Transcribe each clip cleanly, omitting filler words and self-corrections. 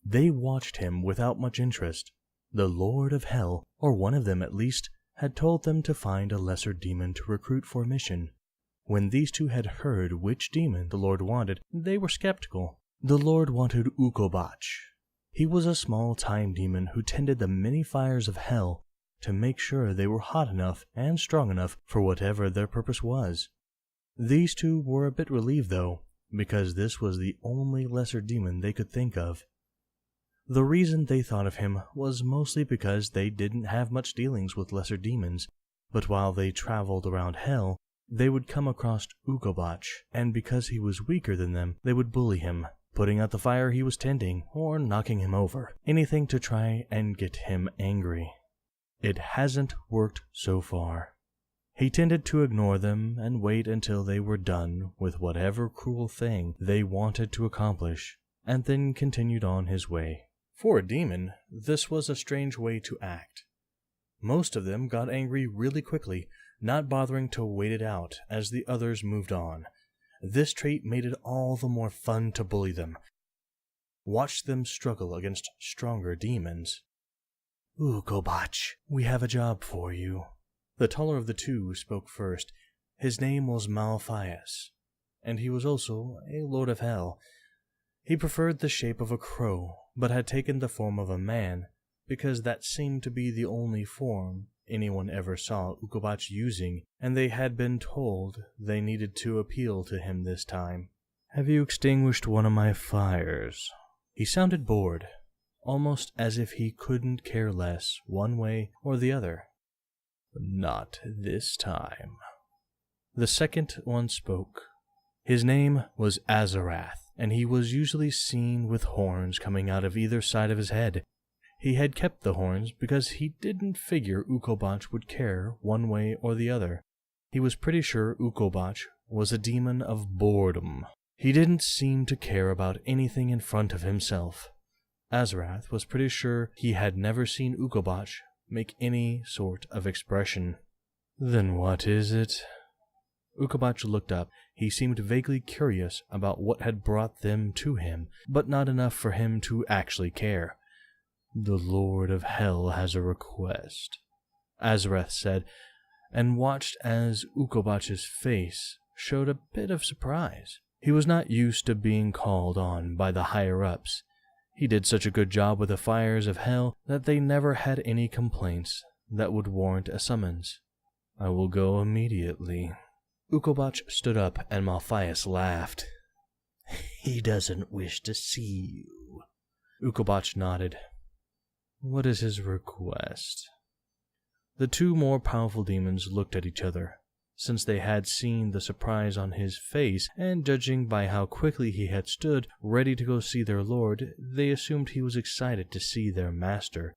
They watched him without much interest. The Lord of Hell, or one of them at least, had told them to find a lesser demon to recruit for a mission. When these two had heard which demon the Lord wanted, they were skeptical. The Lord wanted Ukobach. He was a small time demon who tended the many fires of hell to make sure they were hot enough and strong enough for whatever their purpose was. These two were a bit relieved, though, because this was the only lesser demon they could think of. The reason they thought of him was mostly because they didn't have much dealings with lesser demons, but while they traveled around hell, they would come across Ukobach, and because he was weaker than them, they would bully him, putting out the fire he was tending, or knocking him over, anything to try and get him angry. It hasn't worked so far. He tended to ignore them and wait until they were done with whatever cruel thing they wanted to accomplish, and then continued on his way. For a demon, this was a strange way to act. Most of them got angry really quickly, not bothering to wait it out as the others moved on. This trait made it all the more fun to bully them. Watch them struggle against stronger demons. "Ukobach, we have a job for you." The taller of the two spoke first. His name was Malphias, and he was also a Lord of Hell. He preferred the shape of a crow, but had taken the form of a man, because that seemed to be the only form anyone ever saw Ukobach using, and they had been told they needed to appeal to him this time. "Have you extinguished one of my fires?" He sounded bored, almost as if he couldn't care less one way or the other. "Not this time." The second one spoke. His name was Azarath, and he was usually seen with horns coming out of either side of his head. He had kept the horns because he didn't figure Ukobach would care one way or the other. He was pretty sure Ukobach was a demon of boredom. He didn't seem to care about anything in front of himself. Azarath was pretty sure he had never seen Ukobach make any sort of expression. "Then what is it?" Ukobach looked up. He seemed vaguely curious about what had brought them to him, but not enough for him to actually care. "The Lord of Hell has a request," Azarath said, and watched as Ukobach's face showed a bit of surprise. He was not used to being called on by the higher-ups. He did such a good job with the fires of hell that they never had any complaints that would warrant a summons. "I will go immediately." Ukobach stood up and Malphias laughed. "He doesn't wish to see you." Ukobach nodded. "What is his request?" The two more powerful demons looked at each other. Since they had seen the surprise on his face, and judging by how quickly he had stood ready to go see their lord, they assumed he was excited to see their master.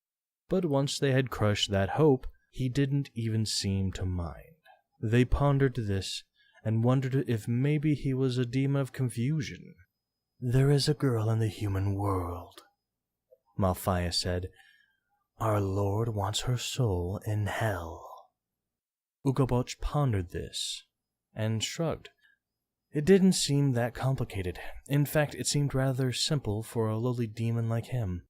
But once they had crushed that hope, he didn't even seem to mind. They pondered this, and wondered if maybe he was a demon of confusion. "There is a girl in the human world," Malphias said. "Our Lord wants her soul in hell." Ukobach pondered this, and shrugged. It didn't seem that complicated. In fact, it seemed rather simple for a lowly demon like him.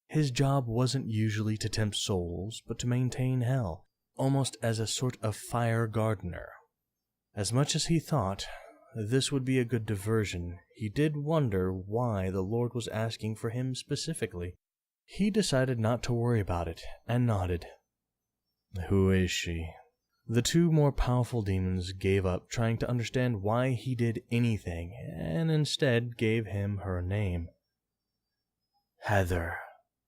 His job wasn't usually to tempt souls, but to maintain hell, almost as a sort of fire gardener. As much as he thought this would be a good diversion, he did wonder why the Lord was asking for him specifically. He decided not to worry about it, and nodded. "Who is she?" The two more powerful demons gave up trying to understand why he did anything, and instead gave him her name. "Heather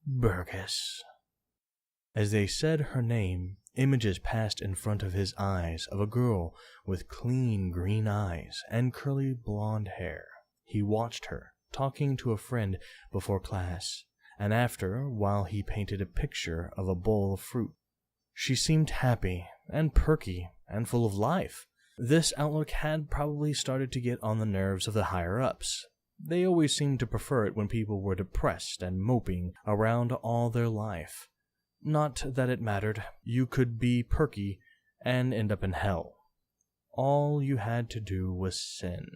Burgess." As they said her name, images passed in front of his eyes of a girl with clean green eyes and curly blonde hair. He watched her, talking to a friend before class, and after, while he painted a picture of a bowl of fruit. She seemed happy and perky and full of life. This outlook had probably started to get on the nerves of the higher-ups. They always seemed to prefer it when people were depressed and moping around all their life. Not that it mattered. You could be perky and end up in hell. All you had to do was sin.